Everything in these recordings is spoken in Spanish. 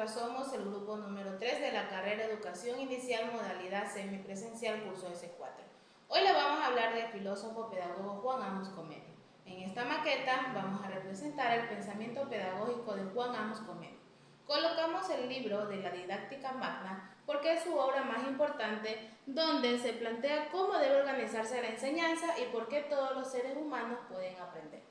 nosotras somos el grupo número 3 de la carrera Educación Inicial Modalidad Semipresencial Curso S4. Hoy le vamos a hablar del filósofo pedagogo Juan Amos Comenius. En esta maqueta vamos a representar el pensamiento pedagógico de Juan Amos Comenius. Colocamos el libro de la Didáctica Magna porque es su obra más importante, donde se plantea cómo debe organizarse la enseñanza y por qué todos los seres humanos pueden aprender.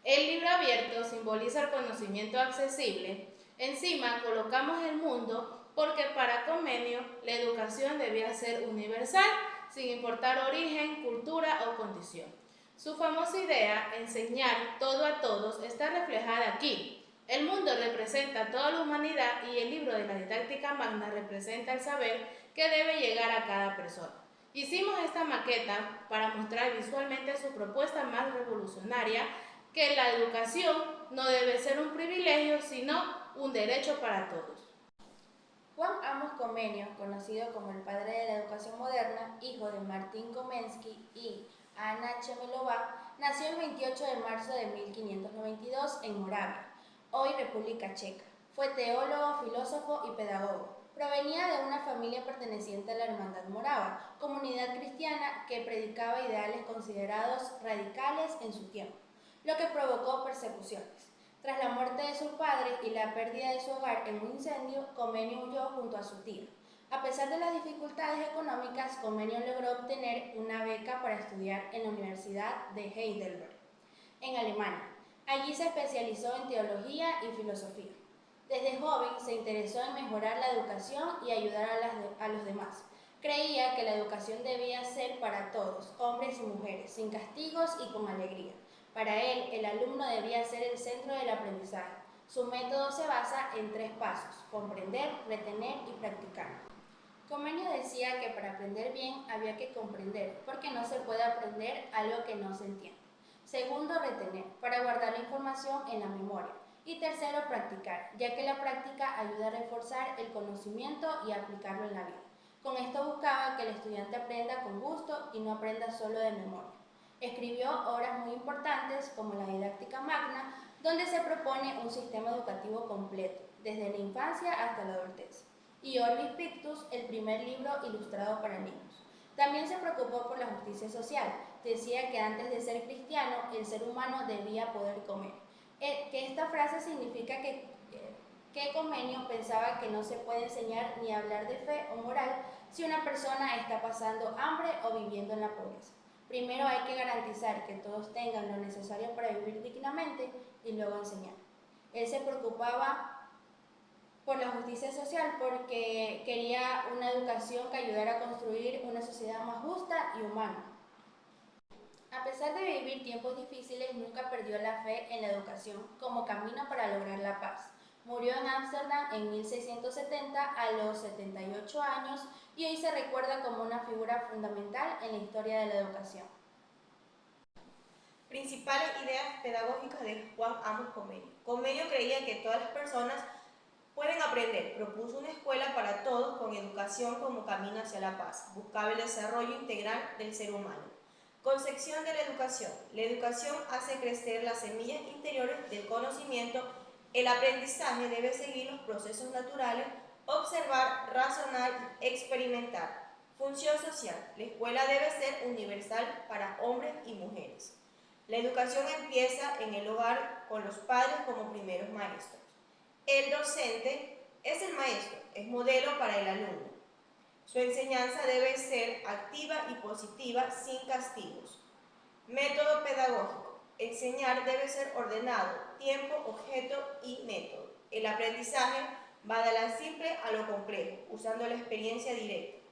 El libro abierto simboliza el conocimiento accesible. Encima colocamos el mundo porque para Comenius la educación debía ser universal, sin importar origen, cultura o condición. Su famosa idea, enseñar todo a todos, está reflejada aquí. El mundo representa a toda la humanidad y el libro de la Didáctica Magna representa el saber que debe llegar a cada persona. Hicimos esta maqueta para mostrar visualmente su propuesta más revolucionaria, que la educación no debe ser un privilegio, sino un derecho para todos. Juan Amos Comenius, conocido como el padre de la educación moderna, hijo de Martín Komensky y Anna Chemelová, nació el 28 de marzo de 1592 en Moravia, hoy República Checa. Fue teólogo, filósofo y pedagogo. Provenía de una familia perteneciente a la Hermandad Morava, comunidad cristiana que predicaba ideales considerados radicales en su tiempo, lo que provocó persecuciones. Tras la muerte de su padre y la pérdida de su hogar en un incendio, Comenius huyó junto a su tío. A pesar de las dificultades económicas, Comenius logró obtener una beca para estudiar en la Universidad de Heidelberg, en Alemania. Allí se especializó en teología y filosofía. Desde joven se interesó en mejorar la educación y ayudar a los demás. Creía que la educación debía ser para todos, hombres y mujeres, sin castigos y con alegría. Para él, el alumno debía ser el centro del aprendizaje. Su método se basa en 3 pasos: comprender, retener y practicar. Comenius decía que para aprender bien había que comprender, porque no se puede aprender algo que no se entiende. Segundo, retener, para guardar la información en la memoria. Y tercero, practicar, ya que la práctica ayuda a reforzar el conocimiento y a aplicarlo en la vida. Con esto buscaba que el estudiante aprenda con gusto y no aprenda solo de memoria. Escribió obras muy importantes como la Didáctica Magna, donde se propone un sistema educativo completo, desde la infancia hasta la adultez, y Orbis Pictus, el primer libro ilustrado para niños. También se preocupó por la justicia social. Decía que antes de ser cristiano, el ser humano debía poder comer. Que esta frase significa que Comenius pensaba que no se puede enseñar ni hablar de fe o moral si una persona está pasando hambre o viviendo en la pobreza. Primero hay que garantizar que todos tengan lo necesario para vivir dignamente y luego enseñar. Él se preocupaba por la justicia social porque quería una educación que ayudara a construir una sociedad más justa y humana. A pesar de vivir tiempos difíciles, nunca perdió la fe en la educación como camino para lograr la paz. Murió en Ámsterdam en 1670 a los 78 años y hoy se recuerda como una figura fundamental en la historia de la educación. Principales ideas pedagógicas de Juan Amos Comenius. Comenius creía que todas las personas pueden aprender. Propuso una escuela para todos con educación como camino hacia la paz. Buscaba el desarrollo integral del ser humano. Concepción de la educación. La educación hace crecer las semillas interiores del conocimiento. El aprendizaje debe seguir los procesos naturales, observar, razonar, experimentar. Función social. La escuela debe ser universal para hombres y mujeres. La educación empieza en el hogar con los padres como primeros maestros. El docente es el maestro, es modelo para el alumno. Su enseñanza debe ser activa y positiva, sin castigos. Método pedagógico. Enseñar debe ser ordenado, tiempo, objeto y método. El aprendizaje va de lo simple a lo complejo, usando la experiencia directa.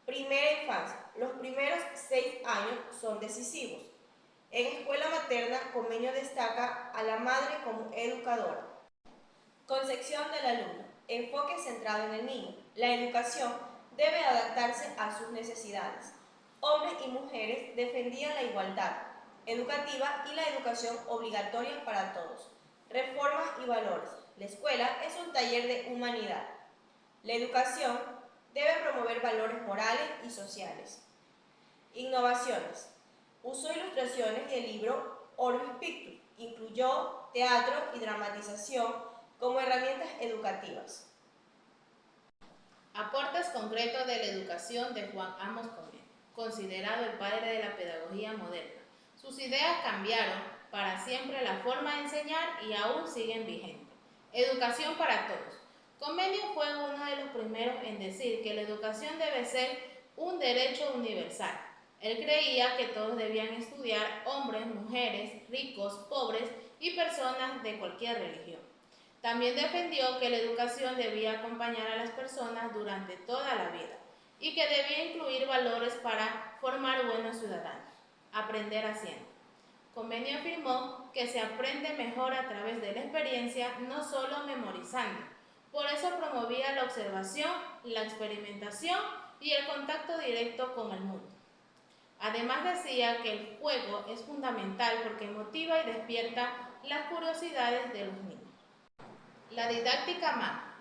Primera infancia. Los primeros 6 años son decisivos. En escuela materna, Comenius destaca a la madre como educadora. Concepción del alumno. Enfoque centrado en el niño. La educación debe adaptarse a sus necesidades. Hombres y mujeres defendían la igualdad educativa y la educación obligatoria para todos. Reformas y valores. La escuela es un taller de humanidad. La educación debe promover valores morales y sociales. Innovaciones. Usó ilustraciones del libro Orbis Pictus. Incluyó teatro y dramatización como herramientas educativas. Aportes concretos de la educación de Juan Amos Comenius, considerado el padre de la pedagogía moderna. Sus ideas cambiaron para siempre la forma de enseñar y aún siguen vigentes. Educación para todos. Comenius fue uno de los primeros en decir que la educación debe ser un derecho universal. Él creía que todos debían estudiar, hombres, mujeres, ricos, pobres y personas de cualquier religión. También defendió que la educación debía acompañar a las personas durante toda la vida y que debía incluir valores para formar buenos ciudadanos. Aprender haciendo. Comenius afirmó que se aprende mejor a través de la experiencia, no solo memorizando. Por eso promovía la observación, la experimentación y el contacto directo con el mundo. Además decía que el juego es fundamental porque motiva y despierta las curiosidades de los niños. La didáctica magna.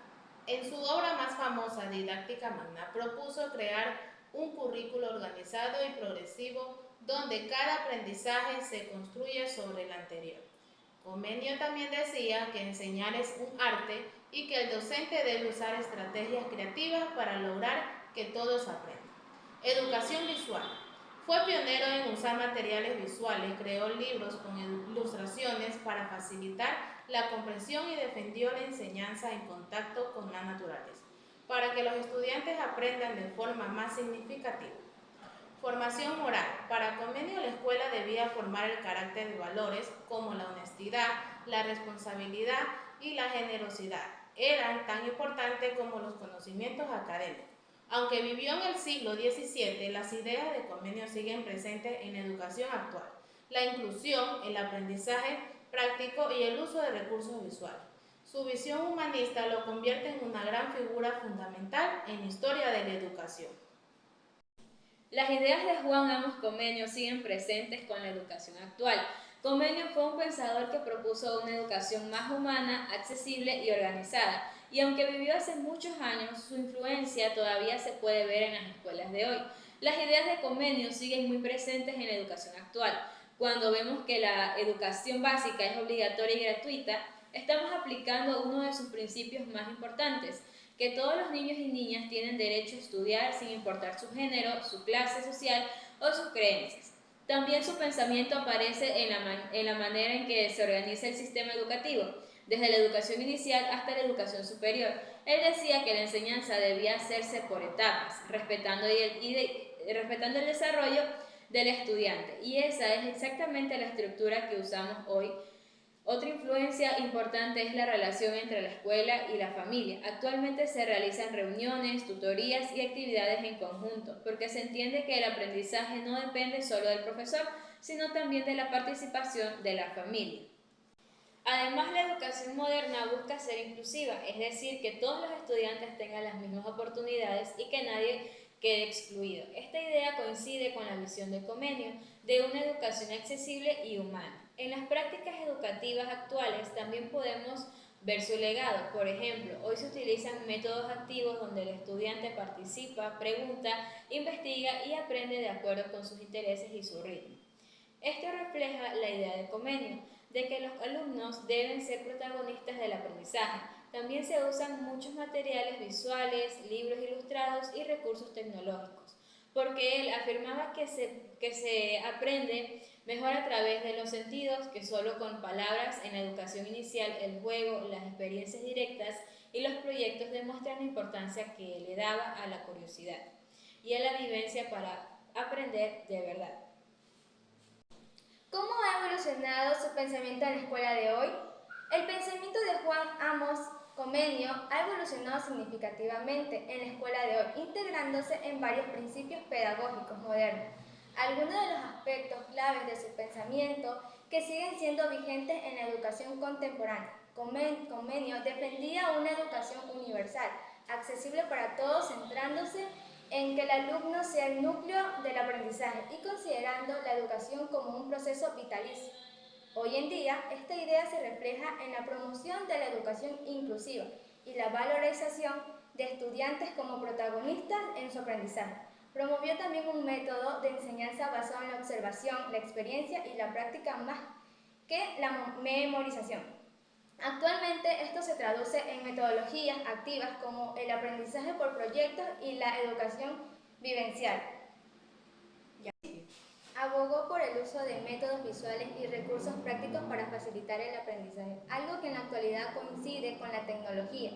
En su obra más famosa, Didáctica Magna, propuso crear un currículo organizado y progresivo donde cada aprendizaje se construye sobre el anterior. Comenius también decía que enseñar es un arte y que el docente debe usar estrategias creativas para lograr que todos aprendan. Educación visual. Fue pionero en usar materiales visuales, creó libros con ilustraciones para facilitar la comprensión y defendió la enseñanza en contacto con la naturaleza, para que los estudiantes aprendan de forma más significativa. Formación moral. Para Comenius la escuela debía formar el carácter de valores como la honestidad, la responsabilidad y la generosidad. Eran tan importantes como los conocimientos académicos. Aunque vivió en el siglo XVII, las ideas de Comenius siguen presentes en la educación actual. La inclusión, el aprendizaje práctico y el uso de recursos visuales. Su visión humanista lo convierte en una gran figura fundamental en la historia de la educación. Las ideas de Juan Amos Comenius siguen presentes con la educación actual. Comenius fue un pensador que propuso una educación más humana, accesible y organizada, y aunque vivió hace muchos años, su influencia todavía se puede ver en las escuelas de hoy. Las ideas de Comenius siguen muy presentes en la educación actual. Cuando vemos que la educación básica es obligatoria y gratuita, estamos aplicando uno de sus principios más importantes, que todos los niños y niñas tienen derecho a estudiar sin importar su género, su clase social o sus creencias. También su pensamiento aparece en la manera en que se organiza el sistema educativo, desde la educación inicial hasta la educación superior. Él decía que la enseñanza debía hacerse por etapas, respetando el desarrollo del estudiante, y esa es exactamente la estructura que usamos hoy. Otra influencia importante es la relación entre la escuela y la familia. Actualmente se realizan reuniones, tutorías y actividades en conjunto, porque se entiende que el aprendizaje no depende solo del profesor, sino también de la participación de la familia. Además, la educación moderna busca ser inclusiva, es decir, que todos los estudiantes tengan las mismas oportunidades y que nadie quede excluido. Esta idea coincide con la visión de Comenius de una educación accesible y humana. En las prácticas educativas actuales también podemos ver su legado. Por ejemplo, hoy se utilizan métodos activos donde el estudiante participa, pregunta, investiga y aprende de acuerdo con sus intereses y su ritmo. Esto refleja la idea de Comenius de que los alumnos deben ser protagonistas del aprendizaje. También se usan muchos materiales visuales, libros ilustrados y recursos tecnológicos, porque él afirmaba que se aprende mejor a través de los sentidos que solo con palabras. En la educación inicial, el juego, las experiencias directas y los proyectos demuestran la importancia que le daba a la curiosidad y a la vivencia para aprender de verdad. ¿Cómo ha evolucionado su pensamiento en la escuela de hoy? El pensamiento de Juan Amos Comenius ha evolucionado significativamente en la escuela de hoy, integrándose en varios principios pedagógicos modernos. Algunos de los aspectos claves de su pensamiento que siguen siendo vigentes en la educación contemporánea. Comenius defendía una educación universal, accesible para todos, centrándose en que el alumno sea el núcleo del aprendizaje y considerando la educación como un proceso vitalicio. Hoy en día, esta idea se refleja en la promoción de la educación inclusiva y la valorización de estudiantes como protagonistas en su aprendizaje. Promovió también un método de enseñanza basado en la observación, la experiencia y la práctica más que la memorización. Actualmente esto se traduce en metodologías activas como el aprendizaje por proyectos y la educación vivencial. Abogó por el uso de métodos visuales y recursos prácticos para facilitar el aprendizaje, algo que en la actualidad coincide con la tecnología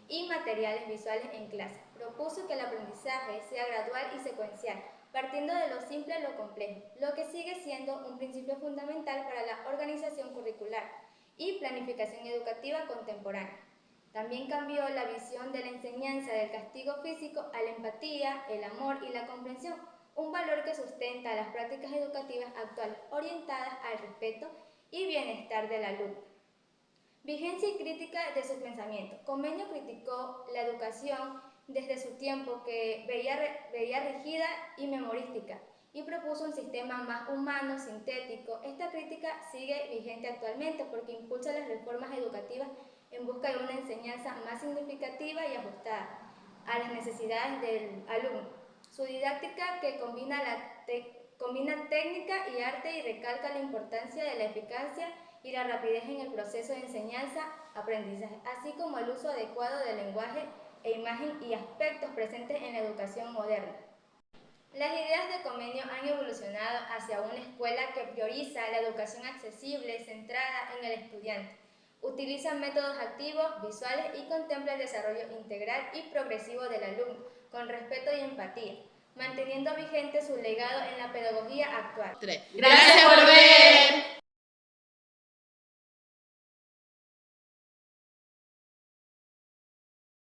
y materiales visuales en clase. Propuso que el aprendizaje sea gradual y secuencial, partiendo de lo simple a lo complejo, lo que sigue siendo un principio fundamental para la organización curricular y planificación educativa contemporánea. También cambió la visión de la enseñanza del castigo físico a la empatía, el amor y la comprensión, un valor que sustenta las prácticas educativas actuales orientadas al respeto y bienestar del alumno. Vigencia y crítica de sus pensamientos. Comenio criticó la educación desde su tiempo que veía rígida y memorística y propuso un sistema más humano, sintético. Esta crítica sigue vigente actualmente porque impulsa las reformas educativas en busca de una enseñanza más significativa y ajustada a las necesidades del alumno. Su didáctica que combina técnica y arte y recalca la importancia de la eficacia y la rapidez en el proceso de enseñanza-aprendizaje, así como el uso adecuado del lenguaje e imagen y aspectos presentes en la educación moderna. Las ideas de Comenio han evolucionado hacia una escuela que prioriza la educación accesible, centrada en el estudiante. Utiliza métodos activos, visuales y contempla el desarrollo integral y progresivo del alumno, con respeto y empatía, manteniendo vigente su legado en la pedagogía actual. Gracias por ver.